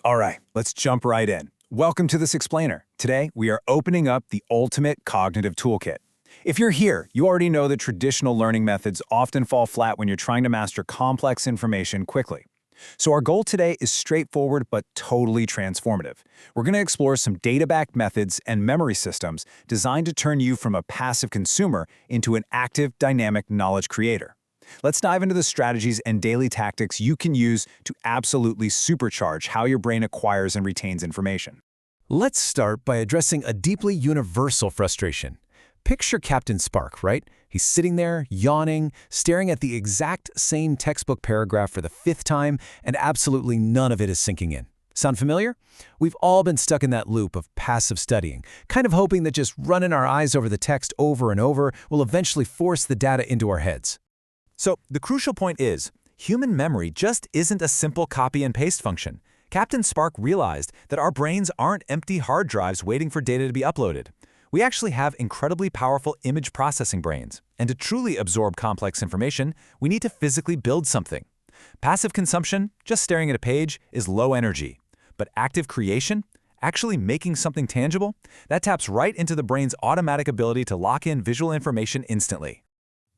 All right, let's jump right in. Welcome to this explainer. Today, we are opening up the ultimate cognitive toolkit. If you're here, you already know that traditional learning methods often fall flat when you're trying to master complex information quickly. So our goal today is straightforward but totally transformative. We're going to explore some data-backed methods and memory systems designed to turn you from a passive consumer into an active, dynamic knowledge creator. Let's dive into the strategies and daily tactics you can use to absolutely supercharge how your brain acquires and retains information. Let's start by addressing a deeply universal frustration. Picture Captain Spark, right? He's sitting there, yawning, staring at the exact same textbook paragraph for the 5th time, and absolutely none of it is sinking in. Sound familiar? We've all been stuck in that loop of passive studying, kind of hoping that just running our eyes over the text over and over will eventually force the data into our heads. So the crucial point is, human memory just isn't a simple copy and paste function. Captain Spark realized that our brains aren't empty hard drives waiting for data to be uploaded. We actually have incredibly powerful image processing brains, and to truly absorb complex information, we need to physically build something. Passive consumption, just staring at a page, is low energy. But active creation, actually making something tangible, that taps right into the brain's automatic ability to lock in visual information instantly.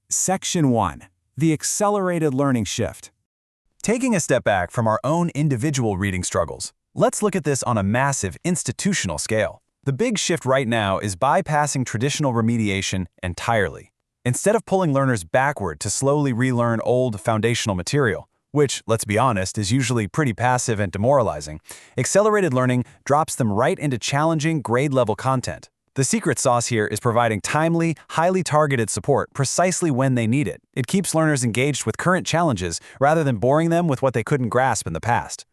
Section 1. The accelerated learning shift. Taking a step back from our own individual reading struggles, let's look at this on a massive institutional scale. The big shift right now is bypassing traditional remediation entirely. Instead of pulling learners backward to slowly relearn old foundational material, which, let's be honest, is usually pretty passive and demoralizing, accelerated learning drops them right into challenging grade-level content. The secret sauce here is providing timely, highly targeted support precisely when they need it. It keeps learners engaged with current challenges rather than boring them with what they couldn't grasp in the past.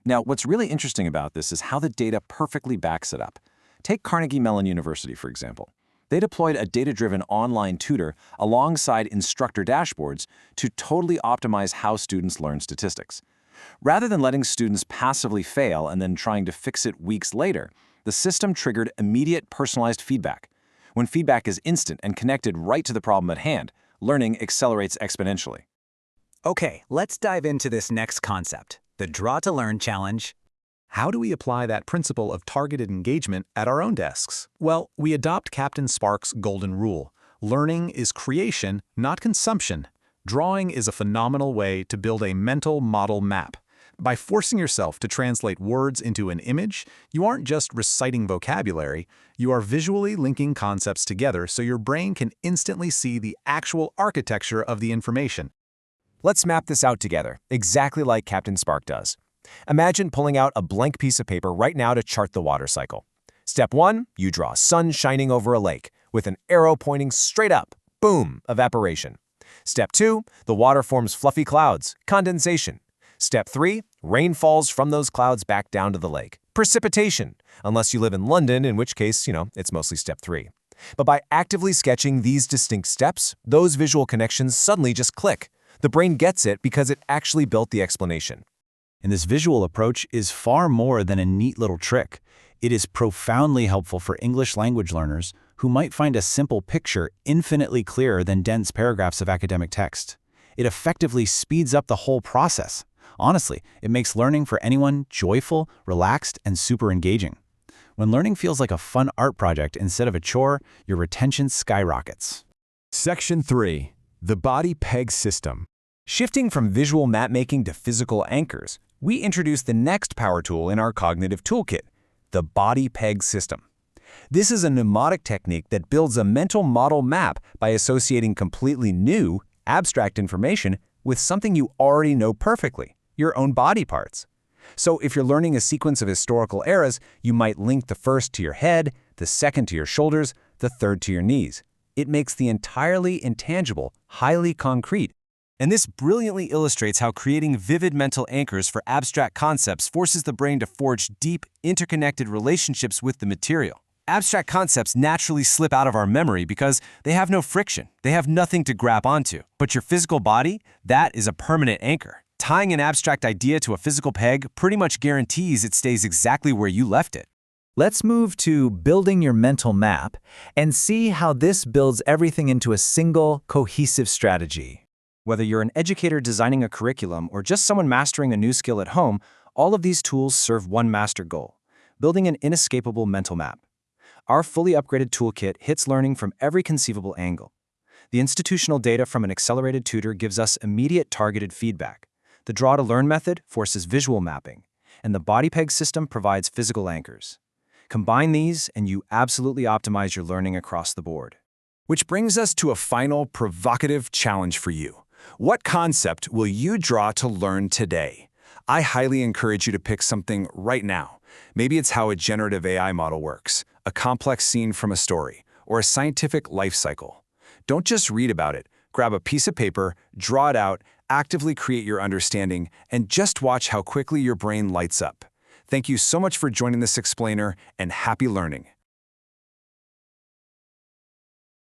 Now, what's really interesting about this is how the data perfectly backs it up. Take Carnegie Mellon University, for example. They deployed a data-driven online tutor alongside instructor dashboards to totally optimize how students learn statistics. Rather than letting students passively fail and then trying to fix it weeks later, the system triggered immediate personalized feedback. When feedback is instant and connected right to the problem at hand, learning accelerates exponentially. Okay, let's dive into this next concept, the Draw to Learn challenge. How do we apply that principle of targeted engagement at our own desks? Well, we adopt Captain Spark's golden rule. Learning is creation, not consumption. Drawing is a phenomenal way to build a mental model map. By forcing yourself to translate words into an image, you aren't just reciting vocabulary, you are visually linking concepts together so your brain can instantly see the actual architecture of the information. Let's map this out together, exactly like Captain Spark does. Imagine pulling out a blank piece of paper right now to chart the water cycle. Step 1, you draw sun shining over a lake, with an arrow pointing straight up. Boom, evaporation. Step 2, the water forms fluffy clouds, condensation. Step 3, rain falls from those clouds back down to the lake. Precipitation, unless you live in London, in which case, it's mostly step 3. But by actively sketching these distinct steps, those visual connections suddenly just click. The brain gets it because it actually built the explanation. And this visual approach is far more than a neat little trick. It is profoundly helpful for English language learners who might find a simple picture infinitely clearer than dense paragraphs of academic text. It effectively speeds up the whole process. Honestly, it makes learning for anyone joyful, relaxed, and super engaging. When learning feels like a fun art project instead of a chore, your retention skyrockets. Section 3. The Body Peg System. Shifting from visual map-making to physical anchors, we introduce the next power tool in our cognitive toolkit, the Body Peg System. This is a mnemonic technique that builds a mental model map by associating completely new, abstract information with something you already know perfectly, your own body parts. So if you're learning a sequence of historical eras, you might link the first to your head, the second to your shoulders, the third to your knees. It makes the entirely intangible highly concrete. And this brilliantly illustrates how creating vivid mental anchors for abstract concepts forces the brain to forge deep, interconnected relationships with the material. Abstract concepts naturally slip out of our memory because they have no friction. They have nothing to grab onto. But your physical body, that is a permanent anchor. Tying an abstract idea to a physical peg pretty much guarantees it stays exactly where you left it. Let's move to building your mental map and see how this builds everything into a single, cohesive strategy. Whether you're an educator designing a curriculum or just someone mastering a new skill at home, All of these tools serve one master goal: building an inescapable mental map. Our fully upgraded toolkit hits learning from every conceivable angle. The institutional data from an accelerated tutor gives us immediate targeted feedback. The draw-to-learn method forces visual mapping, and the body peg system provides physical anchors. Combine these, and you absolutely optimize your learning across the board. Which brings us to a final provocative challenge for you. What concept will you draw to learn today? I highly encourage you to pick something right now. Maybe it's how a generative AI model works, a complex scene from a story, or a scientific life cycle. Don't just read about it. Grab a piece of paper, draw it out, actively create your understanding, and just watch how quickly your brain lights up. Thank you so much for joining this explainer, and happy learning.